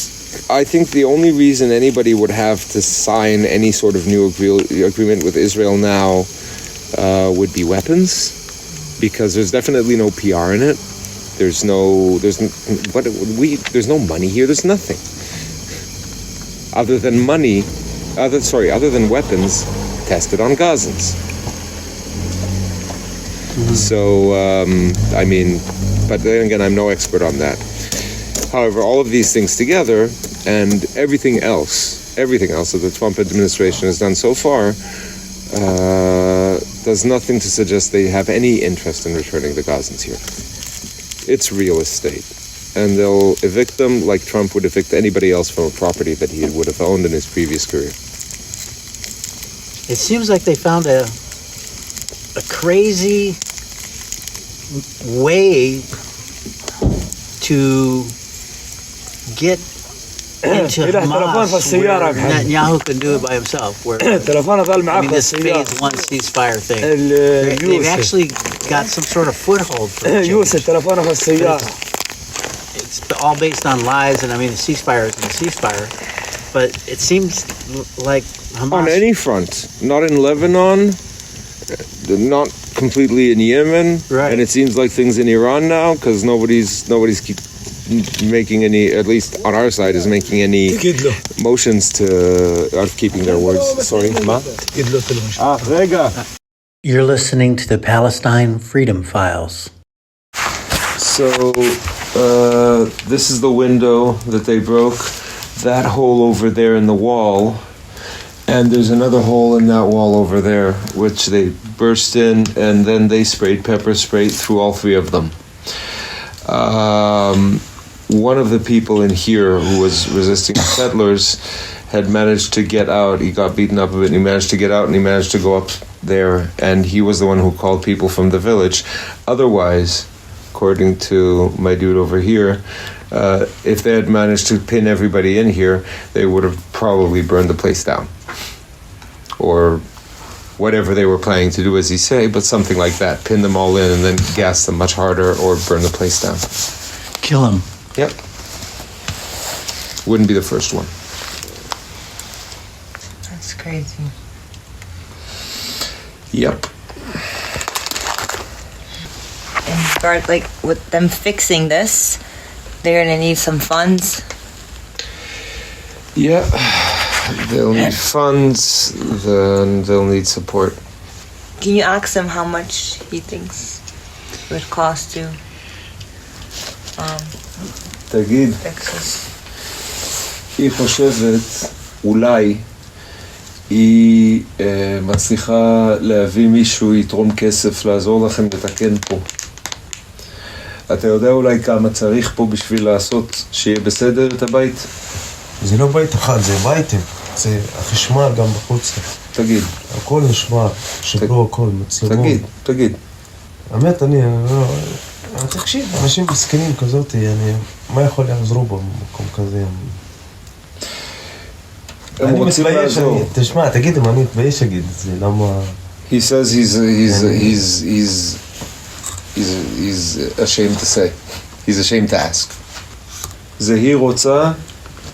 S2: I think the only reason anybody would have to sign any sort of new agreement with Israel now would be weapons, because there's definitely no PR in it. There's no money here. There's nothing other than money. Other than weapons tested on Gazans. So, I mean, but then again, I'm no expert on that. However, all of these things together and everything else that the Trump administration has done so far does nothing to suggest they have any interest in returning the Gazans here. It's real estate. And they'll evict them like Trump would evict anybody else from a property that he would have owned in his previous career.
S1: It seems like they found a crazy way to get into Hamas where Netanyahu can do it by himself. Where I mean, this phase 1 ceasefire thing. They've actually got some sort of foothold for it. It's all based on lies, and I mean the ceasefire isn't a ceasefire, but it seems like Hamas...
S2: On any front, not in Lebanon, not completely in Yemen,
S1: right.
S2: And it seems like things in Iran now, because nobody's making any, at least on our side, is making any motions of keeping their words. Sorry, Ma?
S1: You're listening to the Palestine Freedom Files.
S2: So, this is the window that they broke. That hole over there in the wall, and there's another hole in that wall over there, which they burst in, and then they sprayed pepper spray through all three of them. One of the people in here who was resisting the settlers had managed to get out. He got beaten up a bit, and he managed to get out, and he managed to go up there, and he was the one who called people from the village. Otherwise, according to my dude over here, if they had managed to pin everybody in here, they would have probably burned the place down. Or whatever they were planning to do, as he say, but something like that. Pin them all in and then gas them much harder or burn the place down.
S1: Kill them.
S2: Yep. Wouldn't be the first one.
S3: That's crazy.
S2: Yep.
S3: In regard, like, with them fixing this, they're gonna need some funds.
S2: Yeah. They'll need funds, then they'll need support.
S3: Can you ask him how much he thinks it would cost to
S2: תגיד,
S3: fix this?
S2: היא חושבת, אולי, היא מצליחה להביא מישהו יתרום כסף לעזור לכם לתקן פה. אתה יודע אולי כמה צריך פה בשביל לעשות שיהיה בסדר את הבית?
S5: זה לא בית אחד, זה בייטים. זה החשמל גם בחוץ.
S2: תגיד.
S5: הכל נשמע, שברו הכל, מצלמות.
S2: תגיד.
S5: האמת, אני לא... תקשיב, אנשים מסכנים כזאת, מה יכול לעזרו במקום כזה?
S2: הם רוצים לעזור.
S5: תשמע, תגיד אם אני מתבייש אגיד את זה, למה...
S2: He says he's ashamed to say. He's ashamed to ask. זה היא רוצה,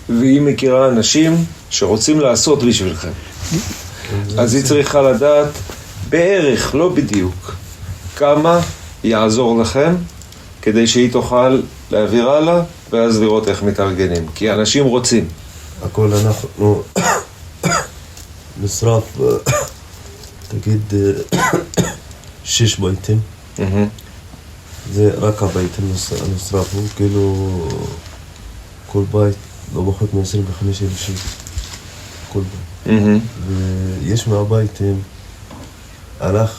S2: והיא מכירה אנשים שרוצים לעשות בשבילכם. אז היא צריכה לדעת בערך, לא בדיוק, כמה יעזור לכם, כדי שהיא תוכל להעביר הלאה, ואז לראות איך מתארגנים. כי אנשים רוצים.
S5: הכל אנחנו נשרף תגיד 6 ביתים. זה רק הבית הנשרף, הוא כאילו כל בית לא פחות מ-25,000 שקל. כל בית. ויש מהבייטים הלך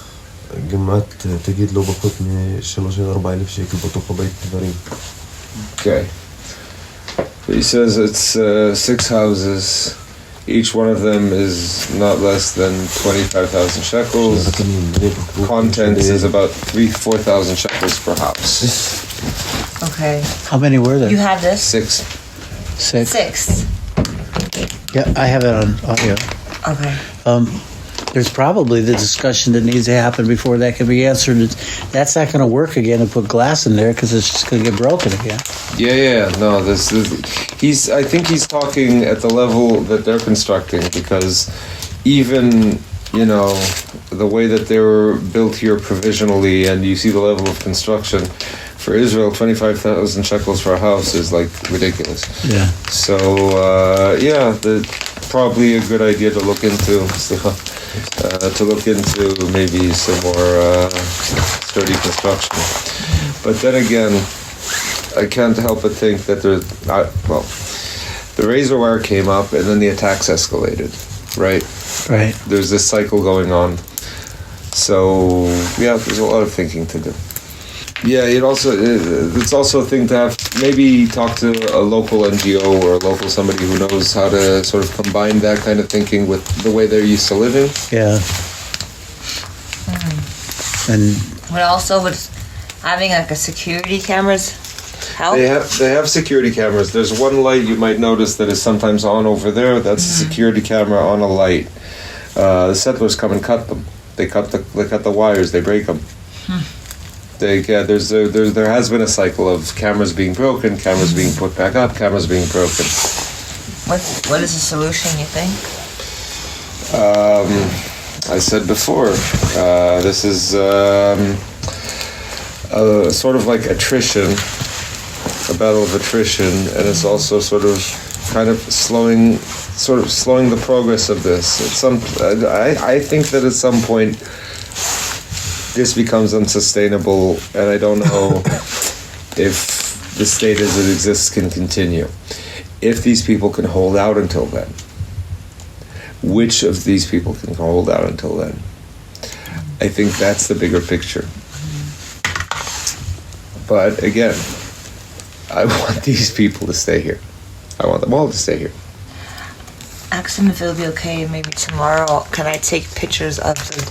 S5: כמעט, תגיד לא פחות מ-3,000-4,000 שקל בתוך הבית דברים.
S2: Okay. He says it's 6 houses. Each one of them is not less than 25,000 shekels. Contents is about 4,000 shekels per house.
S3: Okay.
S1: How many were there?
S3: You have this?
S2: 6.
S1: 6.
S3: 6.
S1: Yeah, I have it on audio.
S3: Okay.
S1: There's probably the discussion that needs to happen before that can be answered. That's not going to work again to put glass in there because it's just going to get broken again.
S2: Yeah. No, this is. I think he's talking at the level that they're constructing, because even the way that they were built here provisionally, and you see the level of construction. For Israel, 25,000 shekels for a house is like ridiculous.
S1: Yeah.
S2: So probably a good idea to look into. Maybe some more sturdy construction. But then again, I can't help but think that the razor wire came up and then the attacks escalated, right?
S1: Right.
S2: There's this cycle going on. So there's a lot of thinking to do. Yeah, it's also a thing to have, maybe talk to a local NGO or a local somebody who knows how to sort of combine that kind of thinking with the way they're used to living.
S1: Yeah. And
S3: But also with having like a security cameras help?
S2: They have security cameras. There's one light you might notice that is sometimes on over there. That's a security camera on a light. The settlers come and cut them. They cut the wires. They break them. There has been a cycle of cameras being broken, cameras being put back up, cameras being broken.
S3: What is the solution, you think?
S2: I said before, this is sort of like attrition, a battle of attrition, and it's also sort of slowing the progress of this. I think that at some point this becomes unsustainable, and I don't know if the state as it exists can continue. If these people can hold out until then, which of these people can hold out until then? I think that's the bigger picture. But again, I want these people to stay here. I want them all to stay here.
S3: Ask him if it'll be okay. Maybe tomorrow, can I take pictures of the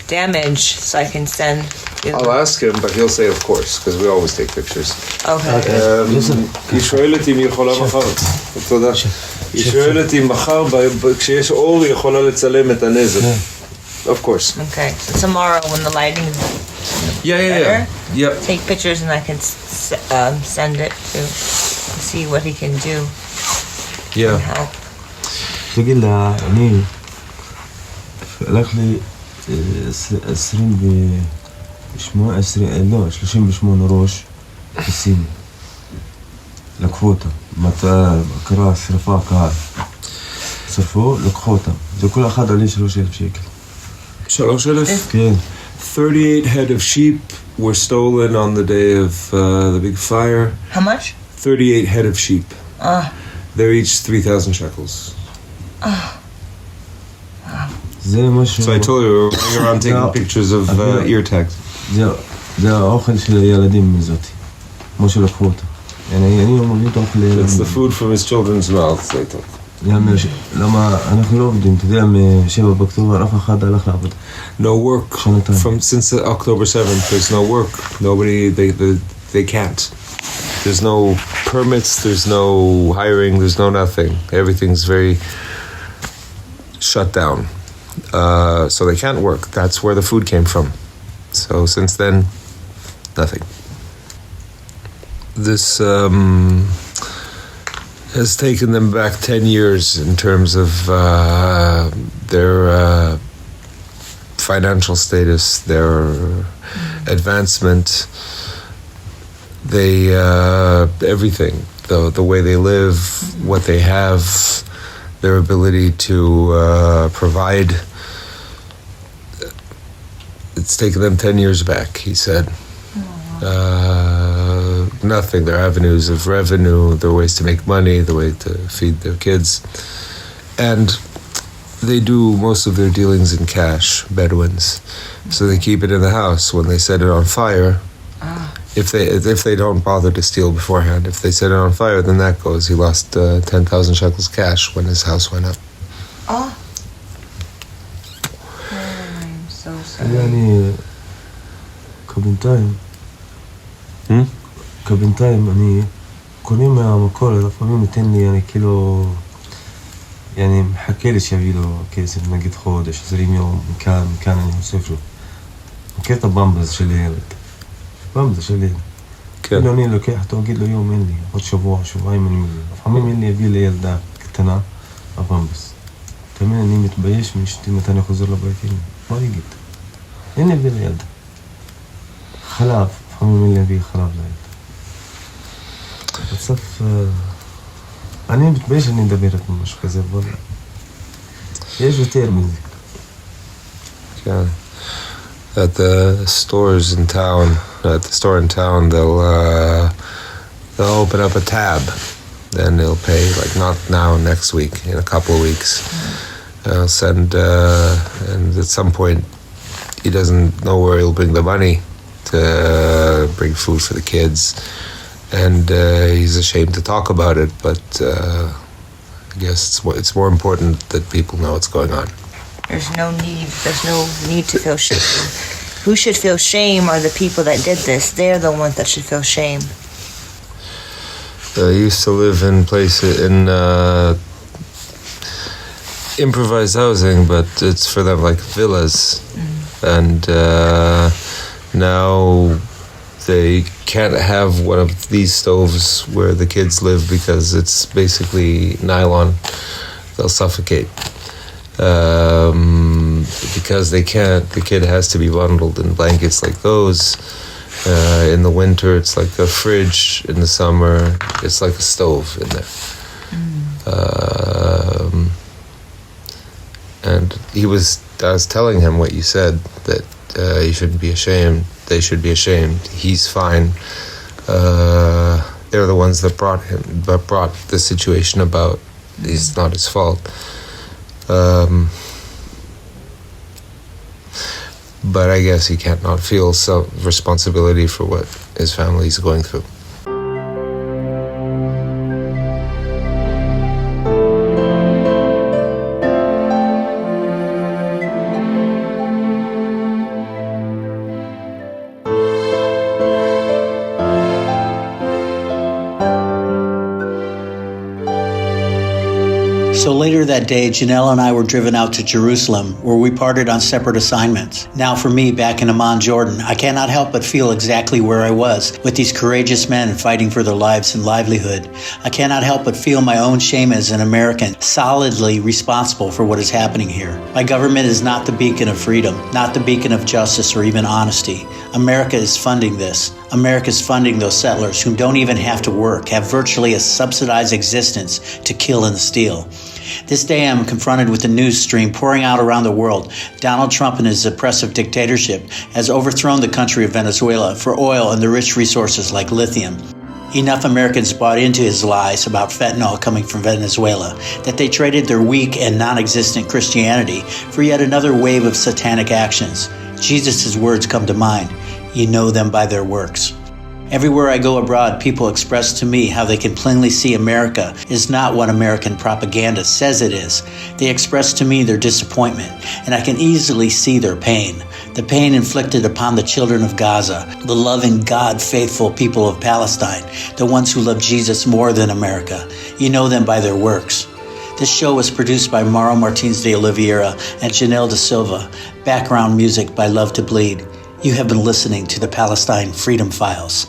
S3: damage so I can send you?
S2: I'll ask him, but he'll say of course, because we always take pictures.
S3: Okay.
S2: היא שואלת אם היא יכולה מחר. תודה. היא שואלת אם מחר, כשיש אור, היא יכולה לצלם את הנזק. Of course.
S3: Okay. So tomorrow when the lighting is better, take pictures and I can send it to see what he can do. And help.
S5: תגיד לה, אני הלך לי 38 ראש בסיני. לקחו אותם. קרה שרפה קהל. שרפו, לקחו אותם. זה כל אחד עלי 3,000 שקל.
S2: 3,000?
S5: כן.
S2: 38 head of sheep were stolen on the day of the big fire.
S3: How much?
S2: 38 head of sheep. They're each 3,000 shekels.
S5: זה משהו...
S2: So I told you, we were running around taking pictures of ear tags.
S5: זה האוכל של הילדים מזאתי. כמו שלקחו אותה. אני ממליץ אוכל לילדים.
S2: It's the food from his children's mouths, they took.
S5: למה אנחנו לא עובדים, אתה יודע, מ-7 באוקטובר אף אחד הלך לעבוד.
S2: No work. Since October 7th, there's no work. Nobody, they can't. There's no permits, there's no hiring, there's no nothing. Everything's very shut down. So they can't work. That's where the food came from. So since then, nothing. This has taken them back 10 years in terms of their financial status, their advancement, everything, the way they live, what they have, their ability to provide. it's taken them 10 years back, he said. Nothing. Their avenues of revenue, their ways to make money, the way to feed their kids. And they do most of their dealings in cash, Bedouins. So they keep it in the house. When they set it on fire, if they don't bother to steal beforehand, if they set it on fire, then that goes. He lost 10,000 shekels cash when his house went up.
S3: Oh. I'm so sorry.
S5: يعني כבינתיים אני קונה מהמקור, לפעמים ניתן לי يعني כאילו يعني מחכה לי שיביא לו כסף, נגיד חודש, 20 יום, מכאן אני אוסף לו. מכיר את הבמבז של הילד. הבמבז של הילד.
S2: כן.
S5: כאילו אני לוקח אותו, אגיד לו יום, אין לי, עוד שבוע, שבועיים אני מביא. לפעמים אין לי יביא לילדה קטנה, הבמבז. תמיד אני מתבייש מאשתי מתי אני חוזר לבית, אין לי. מה יגיד? אין לי יביא לילדה. חלב, לפעמים אין לי יביא חלב לילדה. בסוף, אני מתבייש שאני מדבר את משהו כזה, אבל יש יותר מזה.
S2: Yeah. At the stores in town, at the store in town, they'll open up a tab, and they'll pay, like not now, next week, in a couple of weeks. I'll send, and at some point, he doesn't know where he'll bring the money to bring food for the kids. And he's ashamed to talk about it, but I guess it's more important that people know what's going on.
S3: There's no need to feel shame. Who should feel shame are the people that did this. They're the ones that should feel shame.
S2: I used to live in improvised housing, but it's for them like villas. And now they can't have one of these stoves where the kids live because it's basically nylon. They'll suffocate. Because they can't, the kid has to be bundled in blankets like those. In the winter, it's like a fridge. In the summer, it's like a stove in there. And I was telling him what you said, that he shouldn't be ashamed. They should be ashamed. He's fine. They're the ones that brought the situation about. It's not his fault. But I guess he can't not feel some responsibility for what his family is going through.
S1: So later that day, Janelle and I were driven out to Jerusalem, where we parted on separate assignments. Now for me, back in Amman, Jordan, I cannot help but feel exactly where I was, with these courageous men fighting for their lives and livelihood. I cannot help but feel my own shame as an American, solidly responsible for what is happening here. My government is not the beacon of freedom, not the beacon of justice or even honesty. America is funding this. America is funding those settlers who don't even have to work, have virtually a subsidized existence to kill and steal. This day I'm confronted with the news stream pouring out around the world. Donald Trump and his oppressive dictatorship has overthrown the country of Venezuela for oil and the rich resources like lithium. Enough Americans bought into his lies about fentanyl coming from Venezuela that they traded their weak and non-existent Christianity for yet another wave of satanic actions. Jesus' words come to mind. You know them by their works. Everywhere I go abroad, people express to me how they can plainly see America is not what American propaganda says it is. They express to me their disappointment, and I can easily see their pain. The pain inflicted upon the children of Gaza, the loving, God-faithful people of Palestine, the ones who love Jesus more than America. You know them by their works. This show was produced by Mauro Martins de Oliveira and Janelle Da Silva. Background music by Love to Bleed. You have been listening to the Palestine Freedom Files.